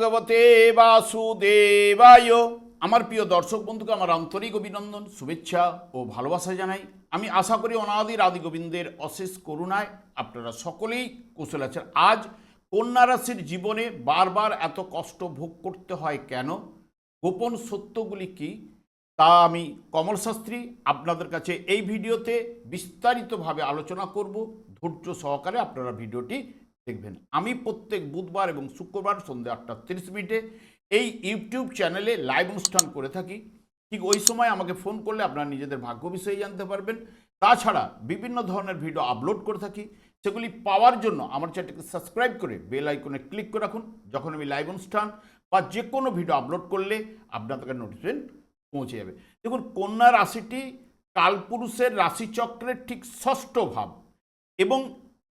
ভগবতে বাসুদেবায়। আমার প্রিয় দর্শক বন্ধুকে আমার আন্তরিক অভিনন্দন, শুভেচ্ছা ও ভালোবাসা জানাই। আমি আশা করি অনাদির আদি গোবিন্দের অশেষ করুণায় আপনারা সকলেই কুশল আছেন। আজ কন্যা রাশির জীবনে বারবার এত কষ্ট ভোগ করতে হয় কেন, গোপন সত্যগুলি কি, তা আমি কমল শাস্ত্রী আপনাদের কাছে এই ভিডিওতে বিস্তারিতভাবে আলোচনা করব। ধৈর্য সহকারে আপনারা ভিডিওটি দেখবেন। আমি প্রত্যেক বুধবার এবং শুক্রবার সন্ধ্যে 8:30 এই ইউটিউব চ্যানেলে লাইভ অনুষ্ঠান করে থাকি। ঠিক ওই সময় আমাকে ফোন করলে আপনারা নিজেদের ভাগ্য বিষয়ে জানতে পারবেন। তাছাড়া বিভিন্ন ধরনের ভিডিও আপলোড করে থাকি, সেগুলি পাওয়ার জন্য আমার চ্যানেলকে সাবস্ক্রাইব করে বেল আইকনে ক্লিক করে রাখুন। যখন আমি লাইভ অনুষ্ঠান বা যে কোনো ভিডিও আপলোড করলে আপনাদের নোটিফিকেশন পৌঁছে যাবে। দেখুন, কন্যা রাশিটি কালপুরুষের রাশিচক্রের ঠিক ষষ্ঠ ভাব এবং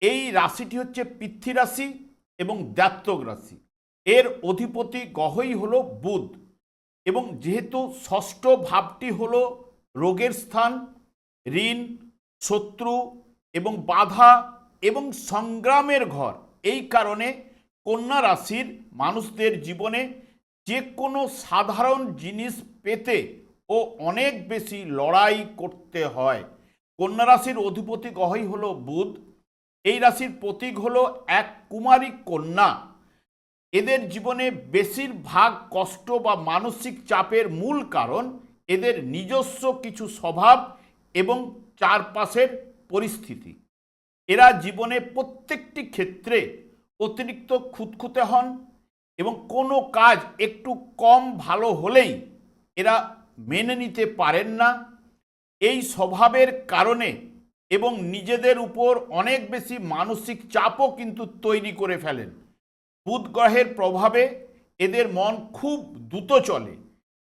এই রাশিটি হচ্ছে পৃথ্বী রাশি এবং দ্ব্যর্থক রাশি। এর অধিপতি গ্রহই হলো বুধ এবং যেহেতু ষষ্ঠ ভাবটি হলো রোগের স্থান, ঋণ, শত্রু এবং বাধা এবং সংগ্রামের ঘর, এই কারণে কন্যা রাশির মানুষদের জীবনে যে কোনো সাধারণ জিনিস পেতে ও অনেক বেশি লড়াই করতে হয়। কন্যা রাশির অধিপতি গ্রহই হলো বুধ। এই রাশির প্রতীক হলো এক কুমারী কন্যা। এদের জীবনে বেশিরভাগ কষ্ট বা মানসিক চাপের মূল কারণ এদের নিজস্ব কিছু স্বভাব এবং চারপাশের পরিস্থিতি। এরা জীবনে প্রত্যেকটি ক্ষেত্রে অতিরিক্ত খুঁতখুঁতে হন এবং কোনো কাজ একটু কম ভালো হলেই এরা মেনে নিতে পারেন না। এই স্বভাবের কারণে এবং নিজেদের উপর অনেক বেশি মানসিক চাপও কিন্তু তৈরি করে ফেলেন। বুধ গ্রহের প্রভাবে এদের মন খুব দ্রুত চলে।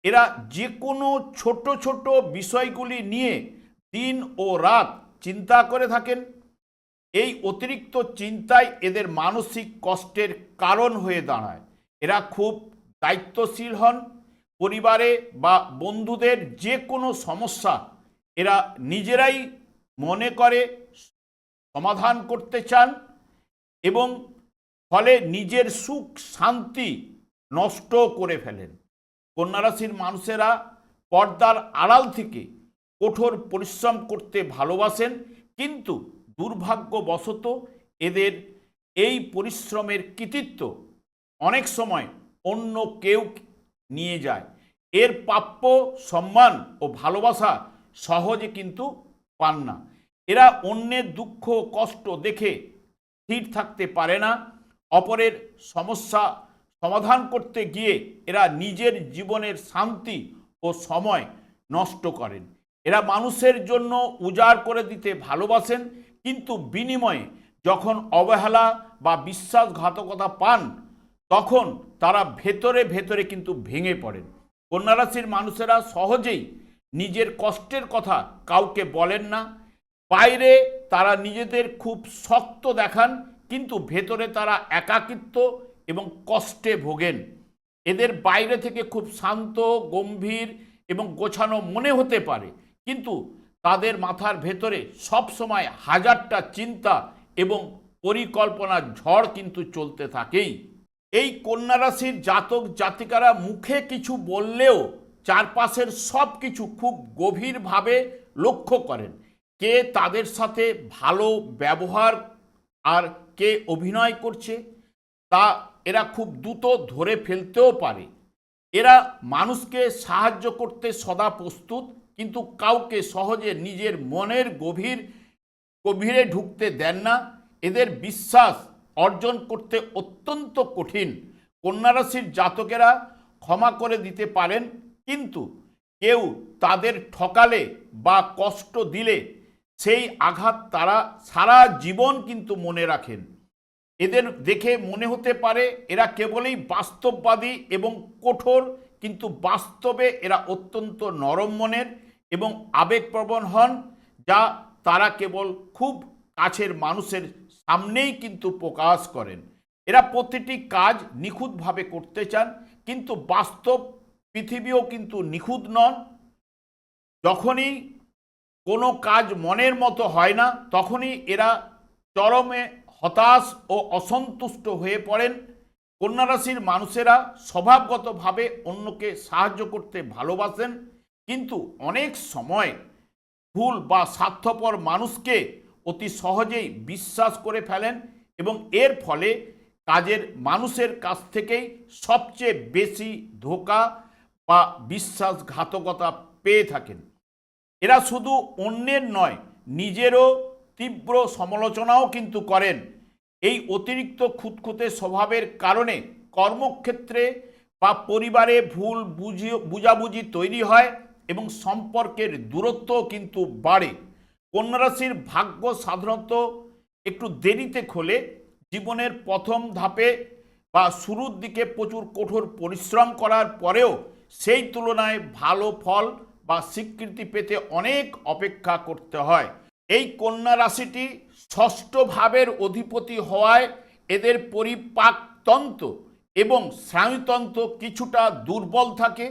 এরা যে কোনো ছোট ছোট বিষয়গুলি নিয়ে দিন ও রাত চিন্তা করে থাকেন। এই অতিরিক্ত চিন্তায় এদের মানসিক কষ্টের কারণ হয়ে দাঁড়ায়। এরা খুব দায়িত্বশীল হন। পরিবারে বা বন্ধুদের যে কোনো সমস্যা এরা নিজেরাই মনে করে সমাধান করতে চান এবং ফলে নিজের সুখ শান্তি নষ্ট করে ফেলেন। কন্যা রাশির মানুষেরা পর্দার আড়াল থেকে কঠোর পরিশ্রম করতে ভালোবাসেন, কিন্তু দুর্ভাগ্যবশত এদের এই পরিশ্রমের কৃতিত্ব অনেক সময় অন্য কেউ নিয়ে যায়। এর প্রাপ্য সম্মান ও ভালোবাসা সহজে কিন্তু পান না। এরা অন্যের দুঃখ কষ্ট দেখে স্থির থাকতে পারে না। অপরের সমস্যা সমাধান করতে গিয়ে এরা নিজের জীবনের শান্তি ও সময় নষ্ট করেন। এরা মানুষের জন্য উজাড় করে দিতে ভালোবাসেন, কিন্তু বিনিময়ে যখন অবহেলা বা বিশ্বাসঘাতকতা পান তখন তারা ভেতরে ভেতরে কিন্তু ভেঙে পড়েন। কন্যা রাশির মানুষেরা সহজেই নিজের কষ্টের কথা কাউকে বলেন না। বাইরে তারা নিজেদের খুব শক্ত দেখান, কিন্তু ভেতরে তারা একাকিত্ব এবং কষ্টে ভোগেন। এদের বাইরে থেকে খুব শান্ত, গম্ভীর এবং গোছানো মনে হতে পারে, কিন্তু তাদের মাথার ভেতরে সবসময় হাজারটা চিন্তা এবং পরিকল্পনার ঝড় কিন্তু চলতে থাকেই। এই কন্যা রাশির জাতক জাতিকারা মুখে কিছু বললেও চারপাশের সব কিছু খুব গভীরভাবে লক্ষ্য করেন। কে তাদের সাথে ভালো ব্যবহার আর কে অভিনয় করছে তা এরা খুব দ্রুত ধরে ফেলতেও পারে। এরা মানুষকে সাহায্য করতে সদা প্রস্তুত, কিন্তু কাউকে সহজে নিজের মনের গভীরে ঢুকতে দেন না। এদের বিশ্বাস অর্জন করতে অত্যন্ত কঠিন। কন্যা রাশির জাতকেরা ক্ষমা করে দিতে পারেন, কিন্তু কেউ তাদের ঠকালে বা কষ্ট দিলে সেই আঘাত তারা সারা জীবন কিন্তু মনে রাখেন। এদের দেখে মনে হতে পারে এরা কেবলই বাস্তববাদী এবং কঠোর, কিন্তু বাস্তবে এরা অত্যন্ত নরম মনের এবং আবেগপ্রবণ হন, যা তারা কেবল খুব কাছের মানুষের সামনেই কিন্তু প্রকাশ করেন। এরা প্রতিটি কাজ নিখুঁতভাবে করতে চান, কিন্তু বাস্তব পৃথিবীও কিন্তু নিখুঁত নন। যখনই কোনো কাজ মনের মতো হয় না তখনই এরা চরমে হতাশ ও অসন্তুষ্ট হয়ে পড়েন। কন্যা রাশির মানুষেরা স্বভাবগতভাবে অন্যকে সাহায্য করতে ভালোবাসেন, কিন্তু অনেক সময় ভুল বা স্বার্থপর মানুষকে অতি সহজেই বিশ্বাস করে ফেলেন এবং এর ফলে কাজের মানুষের কাছ থেকেই সবচেয়ে বেশি ধোঁকা বা বিশ্বাসঘাতকতা পেয়ে থাকেন। এরা শুধু অন্যের নয়, নিজেরও তীব্র সমালোচনাও কিন্তু করেন। এই অতিরিক্ত খুঁতখুঁতে স্বভাবের কারণে কর্মক্ষেত্রে বা পরিবারে ভুল বুঝাবুঝি তৈরি হয় এবং সম্পর্কের দূরত্বও কিন্তু বাড়ে। কন্যা রাশির ভাগ্য সাধারণত একটু দেরিতে খোলে। জীবনের প্রথম ধাপে বা শুরুর দিকে প্রচুর কঠোর পরিশ্রম করার পরেও সেই তুলনায় ভালো ফল বা স্বীকৃতি পেতে অনেক অপেক্ষা করতে হয়। এই কন্যা রাশিটি ষষ্ঠ ভাবের অধিপতি হওয়ায় এদের পরিপাকতন্ত্র এবং স্নায়ুতন্ত্র কিছুটা দুর্বল থাকে।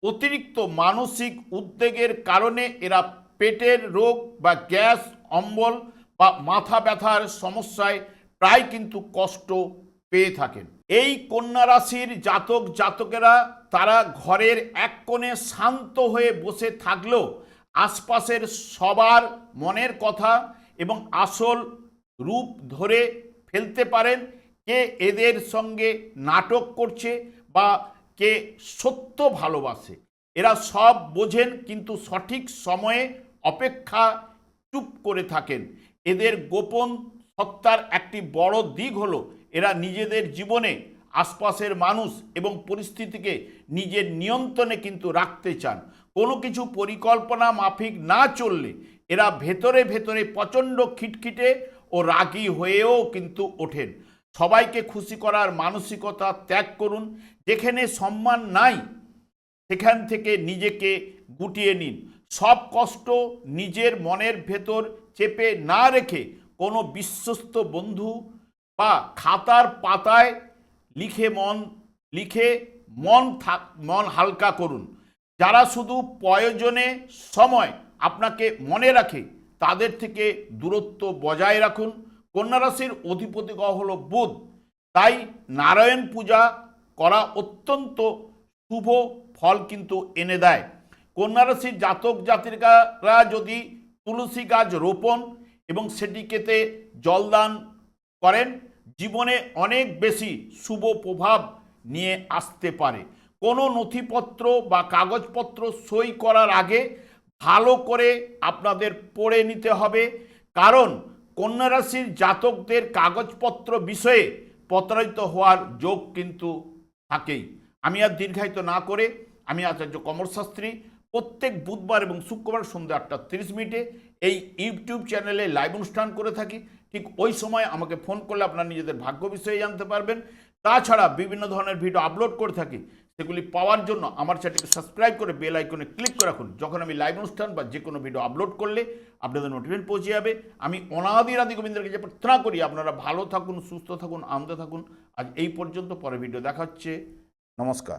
অতিরিক্ত মানসিক উদ্বেগের কারণে এরা পেটের রোগ বা গ্যাস, অম্বল বা মাথা ব্যথার সমস্যায় প্রায় কিন্তু কষ্ট পেয়ে থাকেন। এই কন্যা রাশির জাতক জাতকেরা তারা ঘরের এক কোণে শান্ত হয়ে বসে থাকলেও আশপাশের সবার মনের কথা এবং আসল রূপ ধরে ফেলতে পারেন। কে এদের সঙ্গে নাটক করছে বা কে সত্য ভালোবাসে, এরা সব বোঝেন, কিন্তু সঠিক সময়ে অপেক্ষা চুপ করে থাকেন। এদের গোপন সত্তার একটি বড় দিক হলো এরা নিজেদের জীবনে আশপাশের মানুষ এবং পরিস্থিতিকে নিজের নিয়ন্ত্রণে কিন্তু রাখতে চান। কোনো কিছু পরিকল্পনা মাফিক না চললে এরা ভেতরে ভেতরে প্রচণ্ড খিটখিটে ও রাগী হয়েও কিন্তু ওঠেন। সবাইকে খুশি করার মানসিকতা ত্যাগ করুন। যেখানে সম্মান নাই সেখান থেকে নিজেকে গুটিয়ে নিন। সব কষ্ট নিজের মনের ভেতর চেপে না রেখে কোনো বিশ্বস্ত বন্ধু বা খাতার পাতায় লিখে মন হালকা করুন। যারা শুধু প্রয়োজনে সময় আপনাকে মনে রাখে তাদের থেকে দূরত্ব বজায় রাখুন। কন্যা রাশির অধিপতি গ্রহ হল বুধ, তাই নারায়ণ পূজা করা অত্যন্ত শুভ ফল কিন্তু এনে দেয়। কন্যা রাশির জাতক জাতিকারা যদি তুলসী গাছ রোপণ এবং সেটিকেতে জলদান করেন, জীবনে অনেক বেশি শুভ প্রভাব নিয়ে আসতে পারে। কোনো নথিপত্র বা কাগজপত্র সই করার আগে ভালো করে আপনাদের পড়ে নিতে হবে, কারণ কন্যা রাশির জাতকদের কাগজপত্র বিষয়ে প্রতারিত হওয়ার যোগ কিন্তু থাকেই। আমি আর দীর্ঘায়িত না করে, আমি আচার্য কমল শাস্ত্রী প্রত্যেক বুধবার এবং শুক্রবার সন্ধ্যা 8:30 এই ইউটিউব চ্যানেলে লাইভ অনুষ্ঠান করে থাকি। ঠিক ওই সময় আমাকে ফোন করলে আপনারা নিজেদের ভাগ্য বিষয়ে জানতে পারবেন। তাছাড়া বিভিন্ন ধরনের ভিডিও আপলোড করে থাকি, সেগুলি পাওয়ার জন্য আমার চ্যানেলকে সাবস্ক্রাইব করে বেল আইকনে ক্লিক করে রাখুন। যখন আমি লাইভ অনুষ্ঠান বা যে কোনো ভিডিও আপলোড করলে আপনাদের নোটিফিকেশন পৌঁছে যাবে। আমি অনাদি আদি গোবিন্দের কাছে প্রার্থনা করি আপনারা ভালো থাকুন, সুস্থ থাকুন, আনন্দে থাকুন। আজ এই পর্যন্ত, পরে ভিডিও দেখা হচ্ছে। নমস্কার।